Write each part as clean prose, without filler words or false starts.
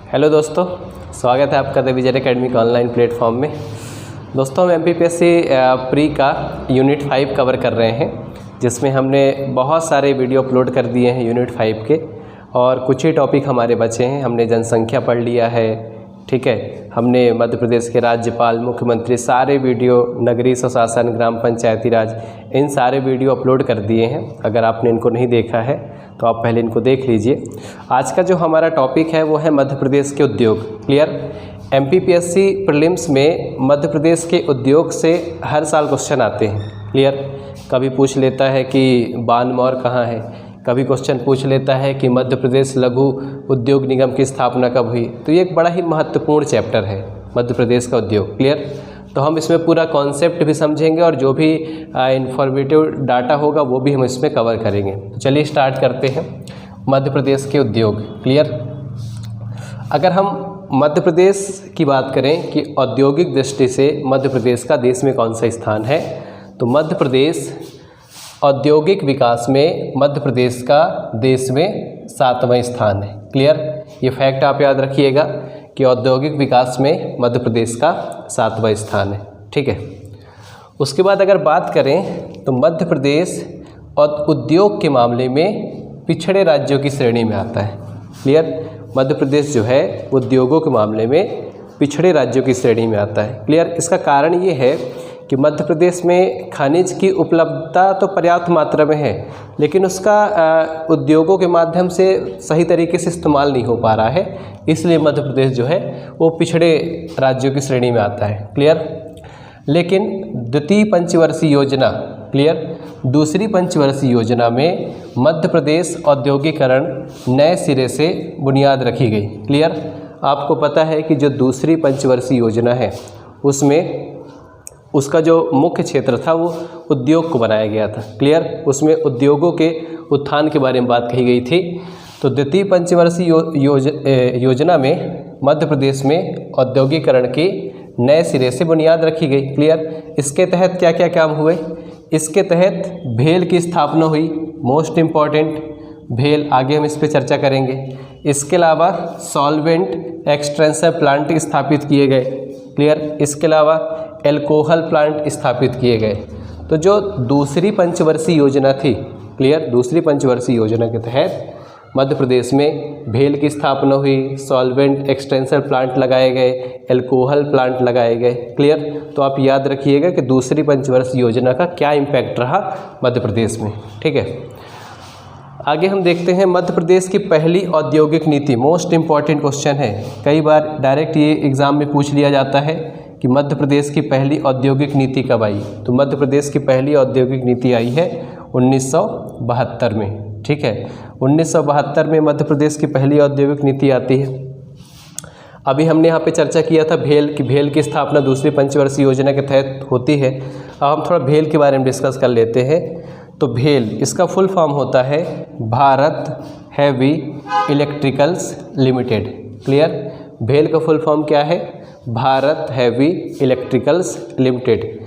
Hello दोस्तों, स्वागत है आपका द विजय एकेडमी के ऑनलाइन प्लेटफॉर्म में। दोस्तों हम MPPSC प्री का यूनिट 5 कवर कर रहे हैं, जिसमें हमने बहुत सारे वीडियो अपलोड कर दिए हैं यूनिट 5 के, और कुछ ही टॉपिक हमारे बचे हैं। हमने जनसंख्या पढ़ लिया है, ठीक है। हमने मध्य प्रदेश के राज्यपाल, मुख्यमंत्री, सारे वीडियो, नगरीय स्वशासन, ग्राम पंचायती राज, इन सारे वीडियो अपलोड कर दिए हैं। अगर आपने इनको नहीं देखा है तो आप पहले इनको देख लीजिए। आज का जो हमारा टॉपिक है वो है मध्य प्रदेश के उद्योग। क्लियर। MPPSC प्रीलिम्स में मध्य प्रदेश के उद्योग से हर साल क्वेश्चन आते हैं। क्लियर। कभी पूछ लेता है कि बानमौर कहाँ है, कभी क्वेश्चन पूछ लेता है कि मध्य प्रदेश लघु उद्योग निगम की स्थापना कब हुई। तो ये एक बड़ा ही महत्वपूर्ण चैप्टर है मध्य प्रदेश का उद्योग। क्लियर। तो हम इसमें पूरा कॉन्सेप्ट भी समझेंगे और जो भी इंफॉर्मेटिव डाटा होगा वो भी हम इसमें कवर करेंगे। तो चलिए स्टार्ट करते हैं मध्य प्रदेश के उद्योग। क्लियर। अगर हम मध्य प्रदेश की बात करें कि औद्योगिक दृष्टि से मध्य प्रदेश का देश में कौन सा स्थान है, तो मध्य प्रदेश औद्योगिक विकास में मध्य प्रदेश का देश में 7वां स्थान है। क्लियर। ये फैक्ट आप याद रखिएगा कि औद्योगिक विकास में मध्य प्रदेश का 7वां स्थान है। ठीक है। उसके बाद अगर बात करें तो मध्य प्रदेश और उद्योग के मामले में पिछड़े राज्यों की श्रेणी में आता है। क्लियर। मध्य प्रदेश जो है उद्योगों के मामले में पिछड़े राज्यों की श्रेणी में आता है। क्लियर। इसका कारण ये है कि मध्य प्रदेश में खनिज की उपलब्धता तो पर्याप्त मात्रा में है, लेकिन उसका उद्योगों के माध्यम से सही तरीके से इस्तेमाल नहीं हो पा रहा है, इसलिए मध्य प्रदेश जो है वो पिछड़े राज्यों की श्रेणी में आता है। क्लियर। लेकिन द्वितीय पंचवर्षीय योजना, क्लियर, दूसरी पंचवर्षीय योजना में मध्य प्रदेश औद्योगिकरण नए सिरे से बुनियाद रखी गई। क्लियर। आपको पता है कि जो दूसरी पंचवर्षीय योजना है उसमें उसका जो मुख्य क्षेत्र था वो उद्योग को बनाया गया था। क्लियर। उसमें उद्योगों के उत्थान के बारे में बात कही गई थी। तो द्वितीय पंचवर्षीय योजना में मध्य प्रदेश में औद्योगिकरण की नए सिरे से बुनियाद रखी गई। क्लियर। इसके तहत क्या क्या काम हुए? इसके तहत भेल की स्थापना हुई, मोस्ट इम्पॉर्टेंट भेल, आगे हम इस पर चर्चा करेंगे। इसके अलावा सॉल्वेंट एक्सट्रेंसर प्लांट स्थापित किए गए। क्लियर। इसके अलावा एल्कोहल प्लांट स्थापित किए गए। तो जो दूसरी पंचवर्षीय योजना थी, क्लियर, दूसरी पंचवर्षीय योजना के तहत मध्य प्रदेश में भेल की स्थापना हुई, सॉल्वेंट एक्सटेंसर प्लांट लगाए गए, एल्कोहल प्लांट लगाए गए। क्लियर। तो आप याद रखिएगा कि दूसरी पंचवर्षीय योजना का क्या इम्पैक्ट रहा मध्य प्रदेश में। ठीक है। आगे हम देखते हैं मध्य प्रदेश की पहली औद्योगिक नीति। मोस्ट इम्पॉर्टेंट क्वेश्चन है, कई बार डायरेक्ट ये एग्ज़ाम में पूछ लिया जाता है कि मध्य प्रदेश की पहली औद्योगिक नीति कब आई। तो मध्य प्रदेश की पहली औद्योगिक नीति आई है 1972 में। ठीक है। 1972 में मध्य प्रदेश की पहली औद्योगिक नीति आती है। अभी हमने यहाँ पे चर्चा किया था भेल की स्थापना दूसरी पंचवर्षीय योजना के तहत होती है। अब हम थोड़ा भेल के बारे में डिस्कस कर लेते हैं। तो भेल, इसका फुल फॉर्म होता है Bharat heavy electricals limited. Clear. भेल का फुल फॉर्म क्या है? Bharat heavy electricals limited.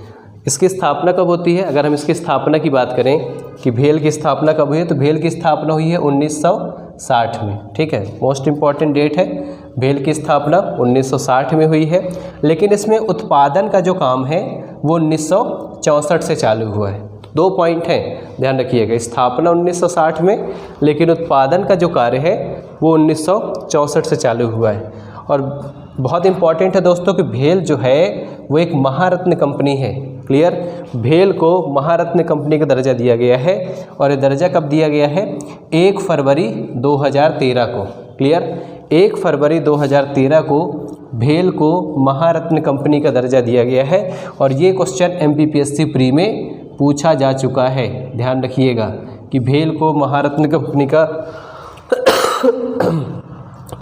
इसकी स्थापना कब होती है? अगर हम इसकी स्थापना की बात करें कि भेल की स्थापना कब हुई है, तो भेल की स्थापना हुई है 1960 में। ठीक है। मोस्ट इम्पॉर्टेंट डेट है। भेल की स्थापना 1960 में हुई है, लेकिन इसमें उत्पादन का जो काम है वो 1964 से चालू हुआ है। 2 पॉइंट हैं, ध्यान रखिएगा। स्थापना 1960 में, लेकिन उत्पादन का जो कार्य है वो 1964 से चालू हुआ है। और बहुत इंपॉर्टेंट है दोस्तों कि भेल जो है वो एक महारत्न कंपनी है। क्लियर। भेल को महारत्न कंपनी का दर्जा दिया गया है, और ये दर्जा कब दिया गया है? 1 फरवरी 2013 को। क्लियर। 1 फरवरी 2013 को भेल को महारत्न कंपनी का दर्जा दिया गया है, और ये क्वेश्चन MPPSC प्री में पूछा जा चुका है। ध्यान रखिएगा कि भेल को महारत्न कंपनी का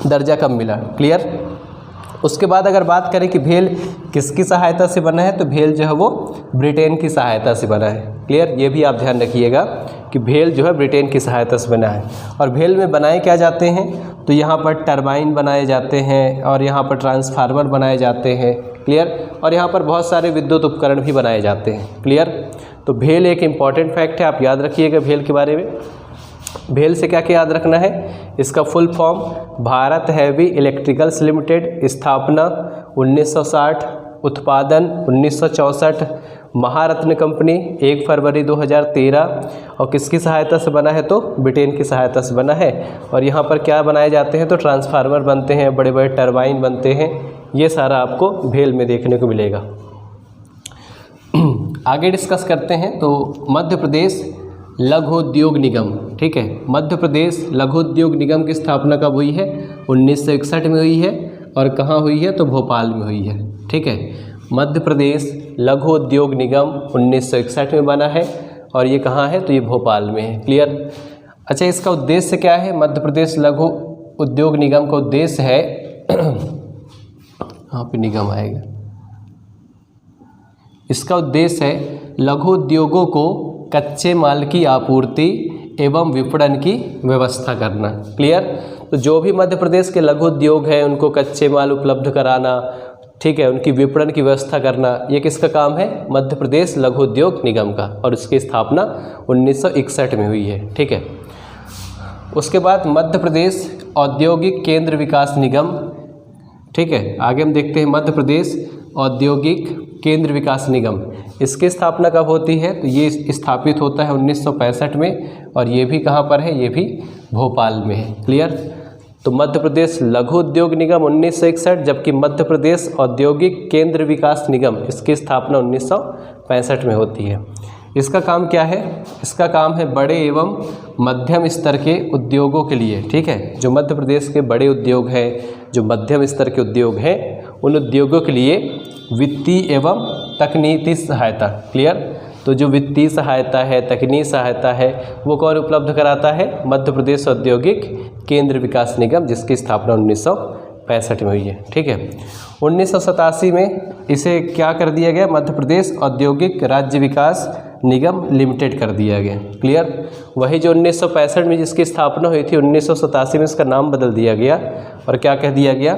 दर्जा कब मिला। क्लियर। उसके बाद अगर बात करें कि भेल किसकी सहायता से बना है, तो भेल जो है वो ब्रिटेन की सहायता से बना है। क्लियर। ये भी आप ध्यान रखिएगा कि भेल जो है ब्रिटेन की सहायता से बना है। और भेल में बनाए क्या जाते हैं? तो यहाँ पर टरबाइन बनाए जाते हैं, और यहाँ पर ट्रांसफार्मर बनाए जाते हैं। क्लियर। और यहाँ पर बहुत सारे विद्युत उपकरण भी बनाए जाते हैं। क्लियर। तो भेल एक इम्पॉर्टेंट फैक्ट है, आप याद रखिएगा भेल के बारे में। भेल से क्या क्या याद रखना है, इसका full form Bharat heavy electricals limited, स्थापना 1960, उत्पादन 1964, महारत्न कंपनी 1 फरवरी 2013, और किसकी सहायता से बना है तो ब्रिटेन की सहायता से बना है। और यहाँ पर क्या बनाए जाते हैं तो ट्रांसफार्मर बनते हैं, बड़े बड़े टरबाइन बनते हैं, ये सारा आपको भेल में देखने को मिलेगा। आगे डिस्कस करते हैं तो मध्य प्रदेश लघु उद्योग निगम, ठीक है, मध्य प्रदेश लघु उद्योग निगम की स्थापना कब हुई है, 1961 में हुई है। और कहाँ हुई है तो भोपाल में हुई है, ठीक है। मध्य प्रदेश लघु उद्योग निगम 1961 में बना है और ये कहाँ है तो ये भोपाल में है। क्लियर। अच्छा, इसका उद्देश्य क्या है, मध्य प्रदेश लघु उद्योग निगम का उद्देश्य है यहाँ पे निगम आएगा, इसका उद्देश्य है लघु उद्योगों को कच्चे माल की आपूर्ति एवं विपणन की व्यवस्था करना। क्लियर। तो जो भी मध्य प्रदेश के लघु उद्योग हैं उनको कच्चे माल उपलब्ध कराना, ठीक है, उनकी विपणन की व्यवस्था करना, ये किसका काम है, मध्य प्रदेश लघु उद्योग निगम का, और उसकी स्थापना 1961 में हुई है, ठीक है। उसके बाद मध्य प्रदेश औद्योगिक केंद्र विकास निगम, ठीक है। आगे हम देखते हैं मध्य प्रदेश औद्योगिक केंद्र विकास निगम, इसकी स्थापना कब होती है तो ये स्थापित होता है 1965 में, और ये भी कहाँ पर है, ये भी भोपाल में है। क्लियर। तो मध्य प्रदेश लघु उद्योग निगम 1961, जबकि मध्य प्रदेश औद्योगिक केंद्र विकास निगम इसकी स्थापना 1965 में होती है। इसका काम क्या है, इसका काम है बड़े एवं मध्यम स्तर के उद्योगों के लिए, ठीक है, जो मध्य प्रदेश के बड़े उद्योग हैं, जो मध्यम स्तर के उद्योग हैं, उन उद्योगों के लिए वित्तीय एवं तकनीकी सहायता। क्लियर। तो जो वित्तीय सहायता है, तकनीकी सहायता है, वो कौन उपलब्ध कराता है, मध्य प्रदेश औद्योगिक केंद्र विकास निगम, जिसकी स्थापना 1965 में हुई है, ठीक है। 1987 में इसे क्या कर दिया गया, मध्य प्रदेश औद्योगिक राज्य विकास निगम लिमिटेड कर दिया गया। क्लियर। वही जो 1965 में जिसकी स्थापना हुई थी, 1987 में इसका नाम बदल दिया गया और क्या कह दिया गया,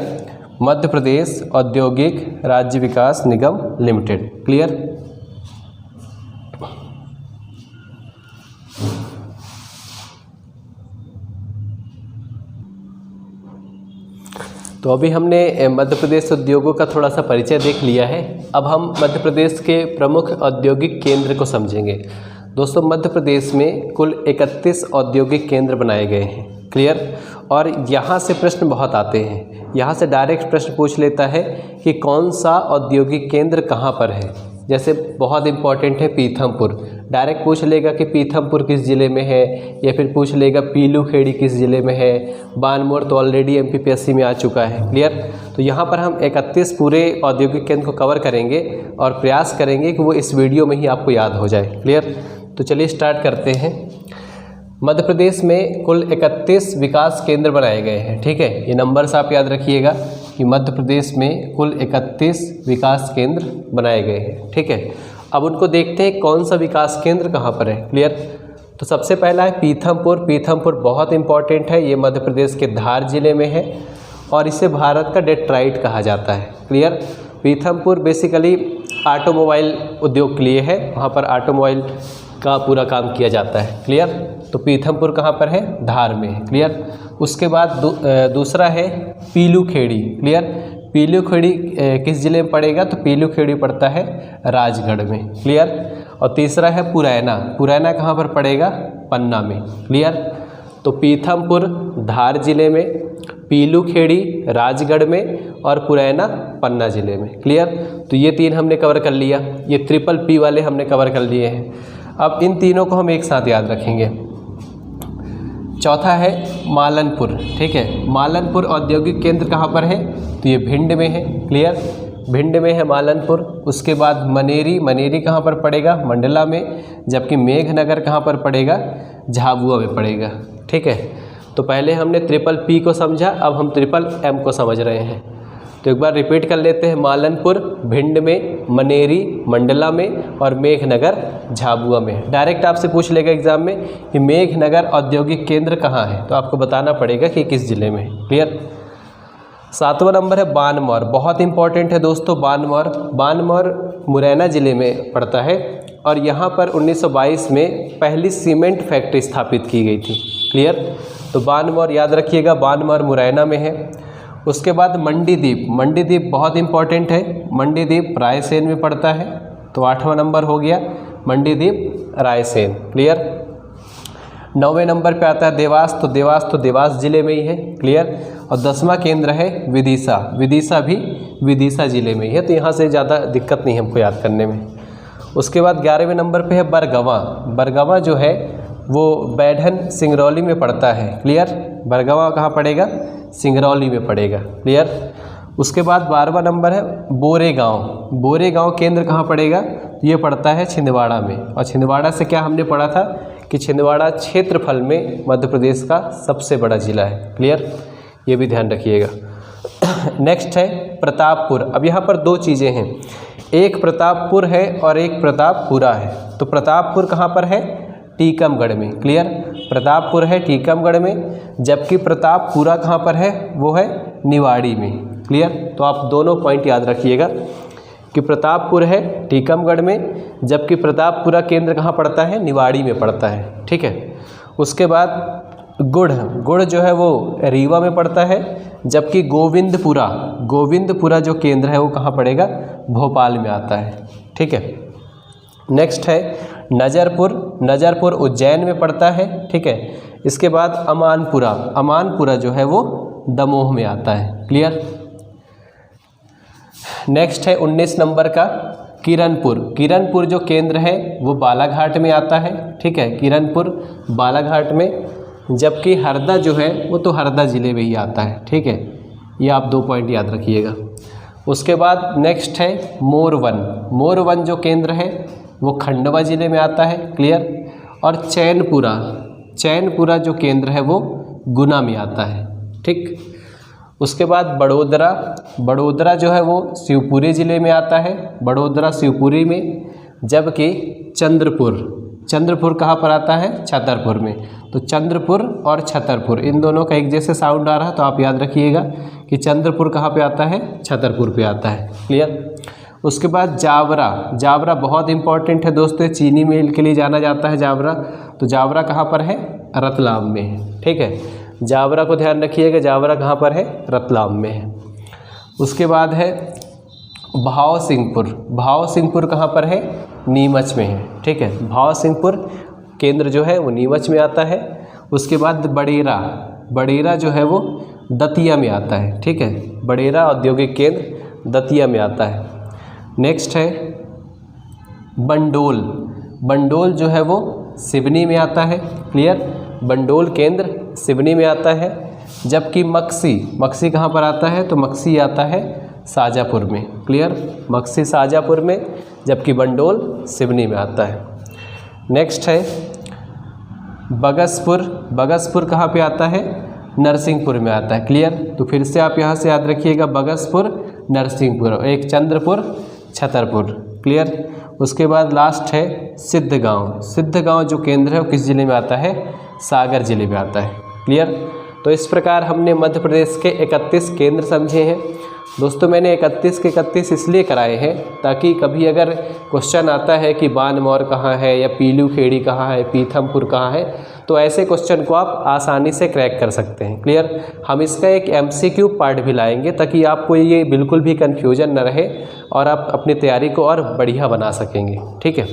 मध्य प्रदेश औद्योगिक राज्य विकास निगम लिमिटेड। क्लियर। तो अभी हमने मध्य प्रदेश उद्योगों का थोड़ा सा परिचय देख लिया है। अब हम मध्य प्रदेश के प्रमुख औद्योगिक केंद्र को समझेंगे। दोस्तों, मध्य प्रदेश में कुल 31 औद्योगिक केंद्र बनाए गए हैं। क्लियर। और यहाँ से प्रश्न बहुत आते हैं, यहाँ से डायरेक्ट प्रश्न पूछ लेता है कि कौन सा औद्योगिक केंद्र कहाँ पर है। जैसे बहुत इंपॉर्टेंट है पीथमपुर, डायरेक्ट पूछ लेगा कि पीथमपुर किस ज़िले में है, या फिर पूछ लेगा पीलू खेड़ी किस ज़िले में है। बानमोर तो ऑलरेडी MPPSC में आ चुका है। क्लियर। तो यहाँ पर हम 31 पूरे औद्योगिक केंद्र को कवर करेंगे और प्रयास करेंगे कि वो इस वीडियो में ही आपको याद हो जाए। क्लियर। तो चलिए स्टार्ट करते हैं। मध्य प्रदेश में कुल 31 विकास केंद्र बनाए गए हैं, ठीक है। ये नंबर्स आप याद रखिएगा कि मध्य प्रदेश में कुल 31 विकास केंद्र बनाए गए हैं, ठीक है। अब उनको देखते हैं कौन सा विकास केंद्र कहाँ पर है। क्लियर। तो सबसे पहला है पीथमपुर। पीथमपुर बहुत इंपॉर्टेंट है, ये मध्य प्रदेश के धार जिले में है और इसे भारत का डेट्राइट कहा जाता है। क्लियर। पीथमपुर बेसिकली ऑटोमोबाइल उद्योग के लिए है, वहाँ पर ऑटोमोबाइल का पूरा काम किया जाता है। क्लियर। तो पीथमपुर कहाँ पर है, धार में है। क्लियर। उसके बाद दूसरा है पीलू खेड़ी। क्लियर। पीलू खेड़ी किस ज़िले में पड़ेगा तो पीलू खेड़ी पड़ता है राजगढ़ में। क्लियर। और तीसरा है पुरैना। पुरैना कहाँ पर पड़ेगा, पन्ना में। क्लियर। तो पीथमपुर धार जिले में, पीलू खेड़ी राजगढ़ में और पुरैना पन्ना जिले में। क्लियर। तो ये तीन हमने कवर कर लिया, ये ट्रिपल P वाले हमने कवर कर लिए हैं। अब इन तीनों को हम एक साथ याद रखेंगे। चौथा है मालनपुर, ठीक है। मालनपुर औद्योगिक केंद्र कहाँ पर है तो ये भिंड में है। क्लियर। भिंड में है मालनपुर। उसके बाद मनेरी। मनेरी कहाँ पर पड़ेगा, मंडला में। जबकि मेघनगर कहाँ पर पड़ेगा, झाबुआ में पड़ेगा, ठीक है। तो पहले हमने ट्रिपल P को समझा, अब हम ट्रिपल M को समझ रहे हैं। तो एक बार रिपीट कर लेते हैं, मालनपुर भिंड में, मनेरी मंडला में और मेघनगर झाबुआ में। डायरेक्ट आपसे पूछ लेगा एग्जाम में कि मेघनगर औद्योगिक केंद्र कहाँ है, तो आपको बताना पड़ेगा कि किस ज़िले में है। क्लियर। 7वां नंबर है बानमौर। बहुत इंपॉर्टेंट है दोस्तों बानमौर। बानमौर मुरैना ज़िले में पड़ता है और यहाँ पर 1922 में पहली सीमेंट फैक्ट्री स्थापित की गई थी। क्लियर। तो बानमौर याद रखिएगा, बानमौर मुरैना में है। उसके बाद मंडीदीप, मंडीदीप बहुत इंपॉर्टेंट है, मंडीदीप रायसेन में पड़ता है, तो 8वां नंबर हो गया मंडीदीप रायसेन, क्लियर। 9वें नंबर पे आता है देवास, तो देवास जिले में ही है, क्लियर। और 10वां केंद्र है विदिशा, विदिशा भी विदिशा जिले में ही है, तो यहाँ से ज़्यादा दिक्कत नहीं हमको याद करने में। उसके बाद 11वें नंबर पे है बरगवां, बरगवां जो है वो बैढन सिंगरौली में पड़ता है, क्लियर। बरगवां कहाँ पड़ेगा? सिंगरौली में पड़ेगा, क्लियर। उसके बाद 12वां नंबर है बोरेगांव, बोरेगांव केंद्र कहाँ पड़ेगा? ये पड़ता है छिंदवाड़ा में। और छिंदवाड़ा से क्या हमने पढ़ा था कि छिंदवाड़ा क्षेत्रफल में मध्य प्रदेश का सबसे बड़ा ज़िला है, क्लियर। ये भी ध्यान रखिएगा। नेक्स्ट है प्रतापपुर। अब यहाँ पर दो चीज़ें हैं, एक प्रतापपुर है और एक प्रतापपुरा है। तो प्रतापपुर कहाँ पर है? टीकमगढ़ में, क्लियर। प्रतापपुर है टीकमगढ़ में, जबकि प्रतापपुरा कहाँ पर है? वो है निवाड़ी में, क्लियर। तो आप दोनों पॉइंट याद रखिएगा कि प्रतापपुर है टीकमगढ़ में, जबकि प्रतापपुरा केंद्र कहाँ पड़ता है? निवाड़ी में पड़ता है, ठीक है। उसके बाद गुड़, गुड़ जो है वो रीवा में पड़ता है, जबकि गोविंदपुरा, गोविंदपुरा जो केंद्र है वो कहाँ पड़ेगा? भोपाल में आता है, ठीक है। नेक्स्ट है नजरपुर, नजरपुर उज्जैन में पड़ता है, ठीक है। इसके बाद अमानपुरा, अमानपुरा जो है वो दमोह में आता है, क्लियर। नेक्स्ट है 19 नंबर का किरणपुर, किरणपुर जो केंद्र है वो बालाघाट में आता है, ठीक है। किरणपुर बालाघाट में, जबकि हरदा जो है वो तो हरदा ज़िले में ही आता है, ठीक है। ये आप दो पॉइंट याद रखिएगा। उसके बाद नेक्स्ट है मोरवन, मोरवन जो केंद्र है वो खंडवा ज़िले में आता है, क्लियर। और चैनपुरा, चैनपुरा जो केंद्र है वो गुना में आता है, ठीक। उसके बाद बड़ोदरा, बड़ोदरा जो है वो शिवपुरी ज़िले में आता है, बड़ोदरा शिवपुरी में, जबकि चंद्रपुर, चंद्रपुर कहाँ पर आता है? छतरपुर में। तो चंद्रपुर और छतरपुर इन दोनों का एक जैसे साउंड आ रहा है, तो आप याद रखिएगा कि चंद्रपुर कहाँ पे आता है? छतरपुर पे आता है, क्लियर। उसके बाद जावरा, जावरा बहुत इंपॉर्टेंट है दोस्तों, चीनी मिल के लिए जाना जाता है जावरा। तो जावरा कहाँ पर है? रतलाम में है, ठीक है। जावरा को ध्यान रखिएगा, जावरा कहाँ पर है? रतलाम में है। उसके बाद है भाव सिंहपुर, भाव सिंहपुर कहाँ पर है? नीमच में है, ठीक है। भाव सिंहपुर केंद्र जो है वो नीमच में आता है। उसके बाद बडेरा, बडेरा जो है वो दतिया में आता है, ठीक है। बडेरा औद्योगिक केंद्र दतिया में आता है। नेक्स्ट है बंडोल, बंडोल जो है वो सिवनी में आता है, क्लियर। बंडोल केंद्र सिवनी में आता है, जबकि मक्सी, मक्सी कहाँ पर आता है? तो मक्सी आता है शाजापुर में, क्लियर। मक्सी शाजापुर में, जबकि बंडोल सिवनी में आता है। नेक्स्ट है बगसपुर, बगसपुर कहाँ पे आता है? नरसिंहपुर में आता है, क्लियर। तो फिर से आप यहाँ से याद रखिएगा बगसपुर, नरसिंहपुर, एक चंद्रपुर, छतरपुर, क्लियर। उसके बाद लास्ट है सिद्धगांव, सिद्धगांव जो केंद्र है वो किस ज़िले में आता है? सागर ज़िले में आता है, क्लियर। तो इस प्रकार हमने मध्य प्रदेश के 31 केंद्र समझे हैं दोस्तों। मैंने 31 के 31 इसलिए कराए हैं ताकि कभी अगर क्वेश्चन आता है कि बानमौर कहाँ है या पीलू खेड़ी कहाँ है, पीथमपुर कहाँ है, तो ऐसे क्वेश्चन को आप आसानी से क्रैक कर सकते हैं, क्लियर। हम इसका एक MCQ पार्ट भी लाएंगे ताकि आपको ये बिल्कुल भी कन्फ्यूजन न रहे और आप अपनी तैयारी को और बढ़िया बना सकेंगे, ठीक है।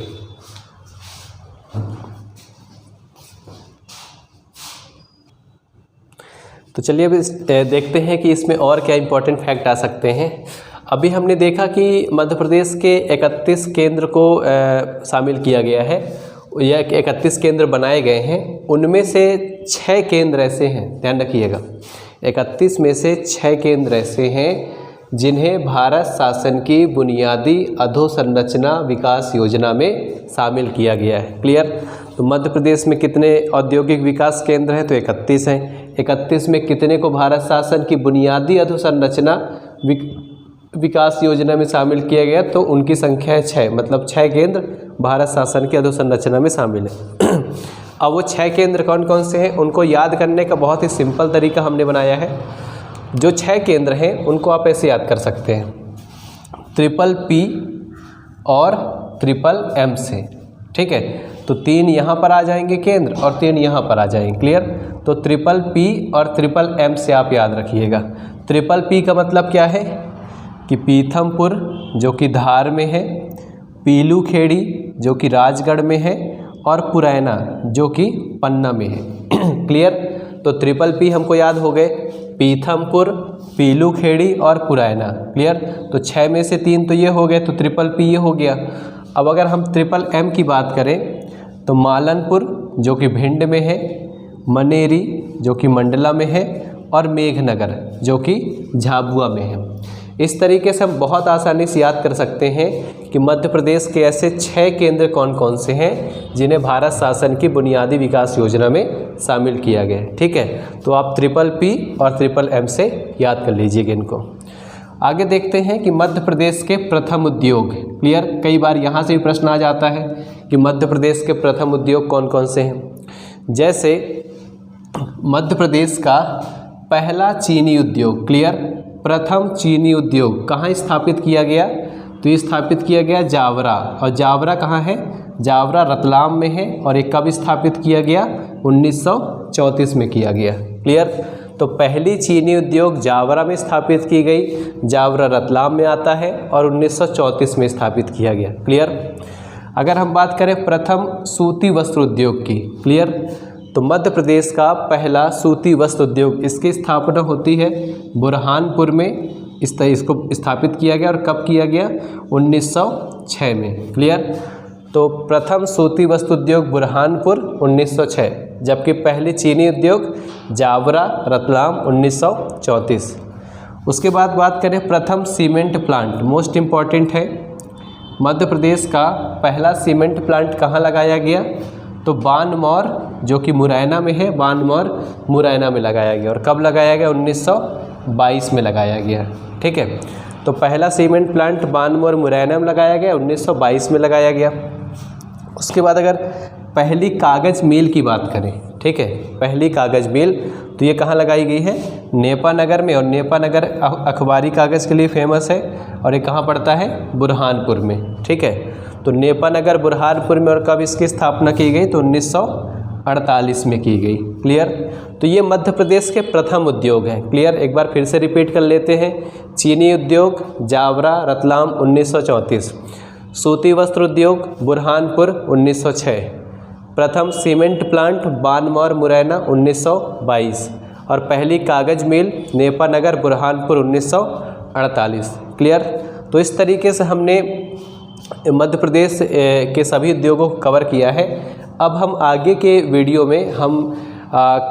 तो चलिए अभी देखते हैं कि इसमें और क्या इंपॉर्टेंट फैक्ट आ सकते हैं। अभी हमने देखा कि मध्य प्रदेश के 31 केंद्र को शामिल किया गया है, या 31 केंद्र बनाए गए हैं। उनमें से 6 केंद्र ऐसे हैं, ध्यान रखिएगा, 31 में से 6 केंद्र ऐसे हैं जिन्हें भारत शासन की बुनियादी अधोसंरचना विकास योजना में शामिल किया गया है, क्लियर। तो मध्य प्रदेश में कितने औद्योगिक विकास केंद्र हैं? तो 31 हैं। 31 में कितने को भारत शासन की बुनियादी अधोसंरचना विकास योजना में शामिल किया गया? तो उनकी संख्या है 6, मतलब 6 केंद्र भारत शासन की अधोसंरचना में शामिल है। अब वो 6 केंद्र कौन कौन से हैं उनको याद करने का बहुत ही सिंपल तरीका हमने बनाया है। जो 6 केंद्र हैं उनको आप ऐसे याद कर सकते हैं, PPP और MM से, ठीक है। तो 3 यहाँ पर आ जाएंगे केंद्र और 3 यहाँ पर आ जाएंगे। क्लियर? तो ट्रिपल पी और ट्रिपल एम से आप याद रखिएगा। ट्रिपल पी का मतलब क्या है कि पीथमपुर जो कि धार में है, पीलू खेड़ी जो कि राजगढ़ में है, और पुरैना जो कि पन्ना में है। क्लियर? तो ट्रिपल पी हमको याद हो गए, पीथमपुर, पीलू खेड़ी और पुरैना। क्लियर? तो 6 में से 3 तो ये हो गए, तो ट्रिपल पी ये हो गया। अब अगर हम ट्रिपल एम की बात करें तो मालनपुर जो कि भिंड में है, मनेरी जो कि मंडला में है, और मेघनगर जो कि झाबुआ में है। इस तरीके से हम बहुत आसानी से याद कर सकते हैं कि मध्य प्रदेश के ऐसे 6 केंद्र कौन कौन से हैं जिन्हें भारत शासन की बुनियादी विकास योजना में शामिल किया गया है। ठीक है? तो आप ट्रिपल पी और ट्रिपल एम से याद कर लीजिएगा इनको। आगे देखते हैं कि मध्य प्रदेश के प्रथम उद्योग। क्लियर? कई बार यहाँ से भी प्रश्न आ जाता है कि मध्य प्रदेश के प्रथम उद्योग कौन कौन से हैं। जैसे मध्य प्रदेश का पहला चीनी उद्योग, क्लियर, प्रथम चीनी उद्योग कहाँ स्थापित किया गया? तो ये स्थापित किया गया जावरा। और जावरा कहाँ है? जावरा रतलाम में है। और ये कब स्थापित किया गया? 1934 में किया गया। क्लियर? तो पहली चीनी उद्योग जावरा में स्थापित की गई, जावरा रतलाम में आता है, और 1934 में स्थापित किया गया। क्लियर? अगर हम बात करें प्रथम सूती वस्त्र उद्योग की, क्लियर, तो मध्य प्रदेश का पहला सूती वस्त्र उद्योग, इसकी स्थापना होती है बुरहानपुर में। इसको स्थापित किया गया, और कब किया गया? 1906 में। क्लियर? तो प्रथम सूती वस्त्र उद्योग बुरहानपुर 1906, जबकि पहली चीनी उद्योग जावरा रतलाम 1934। उसके बाद बात करें प्रथम सीमेंट प्लांट, मोस्ट इम्पॉर्टेंट है। मध्य प्रदेश का पहला सीमेंट प्लांट कहाँ लगाया गया? तो बानमौर जो कि मुरैना में है, बानमौर मुरैना में लगाया गया। और कब लगाया गया? 1922 में लगाया गया। ठीक है? तो पहला सीमेंट प्लांट बानमौर मुरैना में लगाया गया, 1922 में लगाया गया। उसके बाद अगर पहली कागज़ मिल की बात करें, ठीक है, पहली कागज़ मिल, तो ये कहाँ लगाई गई है? नेपानगर में। और नेपानगर अखबारी कागज़ के लिए फेमस है, और ये कहाँ पड़ता है? बुरहानपुर में। ठीक है? तो नेपानगर बुरहानपुर में। और कब इसकी स्थापना की गई? तो 1948 में की गई। क्लियर? तो ये मध्य प्रदेश के प्रथम उद्योग हैं। क्लियर? एक बार फिर से रिपीट कर लेते हैं। चीनी उद्योग जावरा रतलाम 1934, सूती वस्त्र उद्योग बुरहानपुर 1906, प्रथम सीमेंट प्लांट बानमौर मुरैना 1922, और पहली कागज़ मिल नेपानगर बुरहानपुर 1948। क्लियर? तो इस तरीके से हमने मध्य प्रदेश के सभी उद्योगों को कवर किया है। अब हम आगे के वीडियो में हम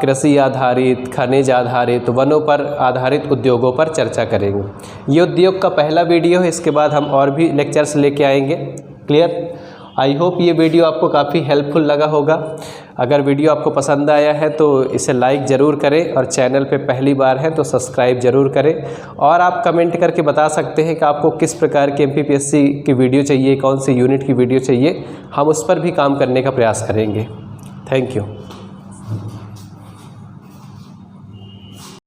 कृषि आधारित, खनिज आधारित, वनों पर आधारित उद्योगों पर चर्चा करेंगे। ये उद्योग का पहला वीडियो है, इसके बाद हम और भी लेक्चर्स लेके आएंगे। क्लियर? आई होप ये वीडियो आपको काफ़ी हेल्पफुल लगा होगा। अगर वीडियो आपको पसंद आया है तो इसे लाइक ज़रूर करें, और चैनल पे पहली बार हैं तो सब्सक्राइब ज़रूर करें। और आप कमेंट करके बता सकते हैं कि आपको किस प्रकार की MPPSC की वीडियो चाहिए, कौन सी यूनिट की वीडियो चाहिए, हम उस पर भी काम करने का प्रयास करेंगे। Thank you.